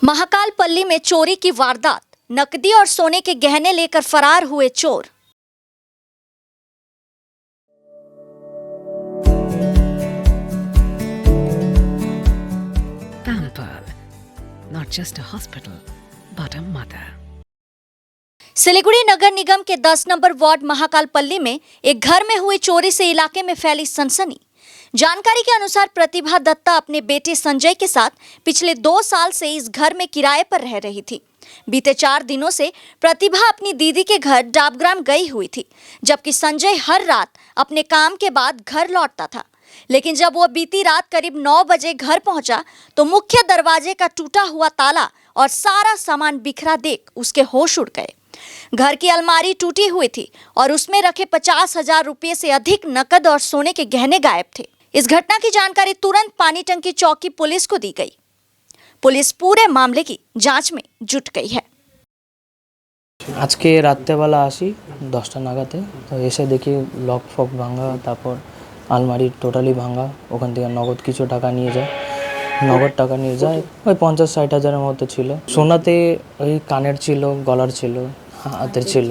महाकालपल्ली में चोरी की वारदात, नकदी और सोने के गहने लेकर फरार हुए चोर। Pampered, not just a hospital, but a mother. Siliguri नगर निगम के 10 नंबर वार्ड महाकालपल्ली में एक घर में हुई चोरी से इलाके में फैली सनसनी। जानकारी के अनुसार प्रतिभा दत्ता अपने बेटे संजय के साथ पिछले 2 साल से इस घर में किराए पर रह रही थी। बीते 4 दिनों से प्रतिभा अपनी दीदी के घर डाबग्राम गई हुई थी, जबकि संजय हर रात अपने काम के बाद घर लौटता था। लेकिन जब वो बीती रात करीब 9 बजे घर पहुंचा तो मुख्य दरवाजे का टूटा हुआ ताला और सारा सामान बिखरा देख उसके होश उड़ गए। घर की अलमारी टूटी हुई थी और उसमें रखे 50,000 रुपये से अधिक नकद और सोने के गहने गायब थे। इस घटना की जानकारी तुरंत पानी टंकी चौकी पुलिस को दी गई। पुलिस पूरे मामले की जांच में जुट गई है। आज के রাত্রেবেলা আসি 10টা নাগাদে, তো এসে দেখি লক ফক ভাঙা, তারপর আলমারি টোটালি ভাঙা। ওখান থেকে নগদ কিছু টাকা নিয়ে যায়, নগদ টাকা নিয়ে যায় ওই 50-60 হাজারের মতো ছিল। সোনাতে ওই কানের ছিল, গলার ছিল, হাতের ছিল,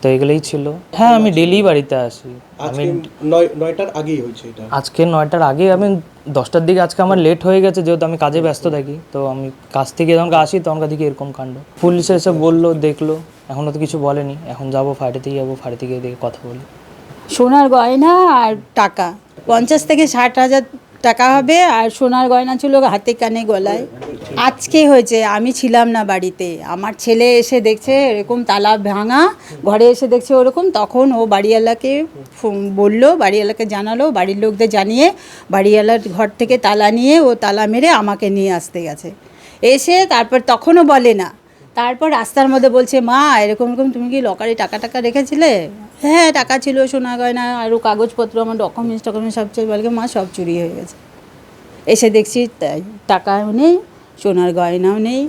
তো এগুলোই ছিল। হ্যাঁ, আমি ডেলি বাড়িতে আসি। আমি 9টার আগেই হয়েছে এটা। আজকে 9টার আগে, আমি 10টার দিকে আজকে আমার লেট হয়ে গেছে, যেহেতু আমি কাজে ব্যস্ত থাকি। তো আমি কাজ থেকে যখন আসি তখন দেখি এরকম কাণ্ড। পুলিশ এসে বললো, দেখলো, এখনও তো কিছু বলেনি। এখন যাবো ফাঁড়িতে, যাবো ফাঁড়িতে গিয়ে দেখে কথা বলি। সোনার গয়না আর টাকা 50 থেকে 60,000 টাকা হবে, আর সোনার গয়না ছিল হাতে কানে গলায়। আজকে হয়েছে, আমি ছিলাম না বাড়িতে। আমার ছেলে এসে দেখছে এরকম তালা ভাঙা, ঘরে এসে দেখছে ওরকম। তখন ও বাড়িওয়ালাকে বললো, বাড়িওয়ালাকে জানালো, বাড়ির লোকদের জানিয়ে বাড়িওয়ালার ঘর থেকে তালা নিয়ে ও তালা মেরে আমাকে নিয়ে আসতে গেছে। এসে তারপর তখনও বলে না, তারপর রাস্তার মধ্যে বলছে, মা এরকম এরকম তুমি কি লকারে টাকা রেখেছিলে? হ্যাঁ, টাকা ছিল, সোনা গয়না আরও কাগজপত্র, আমার ডকুমেন্টস সব বলে, মা সব চুরি হয়ে গেছে। এসে দেখছি টাকাও নেই, সোনার গয়নাও নেই।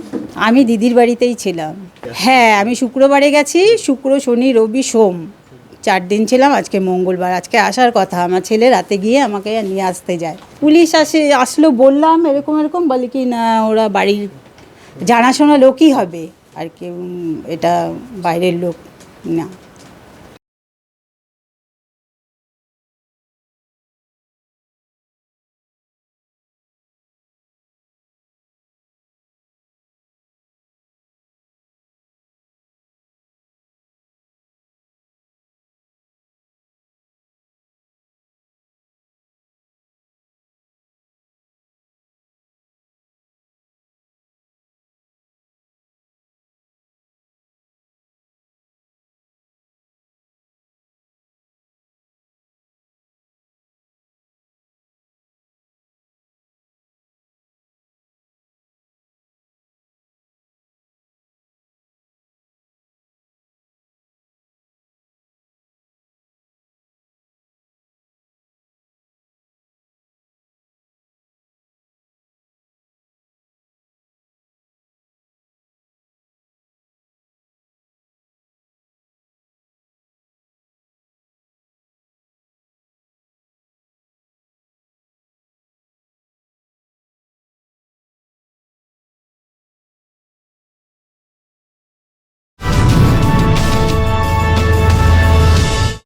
আমি দিদির বাড়িতেই ছিলাম। হ্যাঁ, আমি শুক্রবারে গেছি, শুক্র শনি রবি সোম 4 দিন ছিলাম। আজকে মঙ্গলবার, আজকে আসার কথা। আমার ছেলে রাতে গিয়ে আমাকে নিয়ে আসতে যায়। পুলিশ আসলো, বললাম এরকম বলে কি না, ওরা বাড়ির জানাশোনা লোকই হবে আর কেউ, এটা বাইরের লোক না।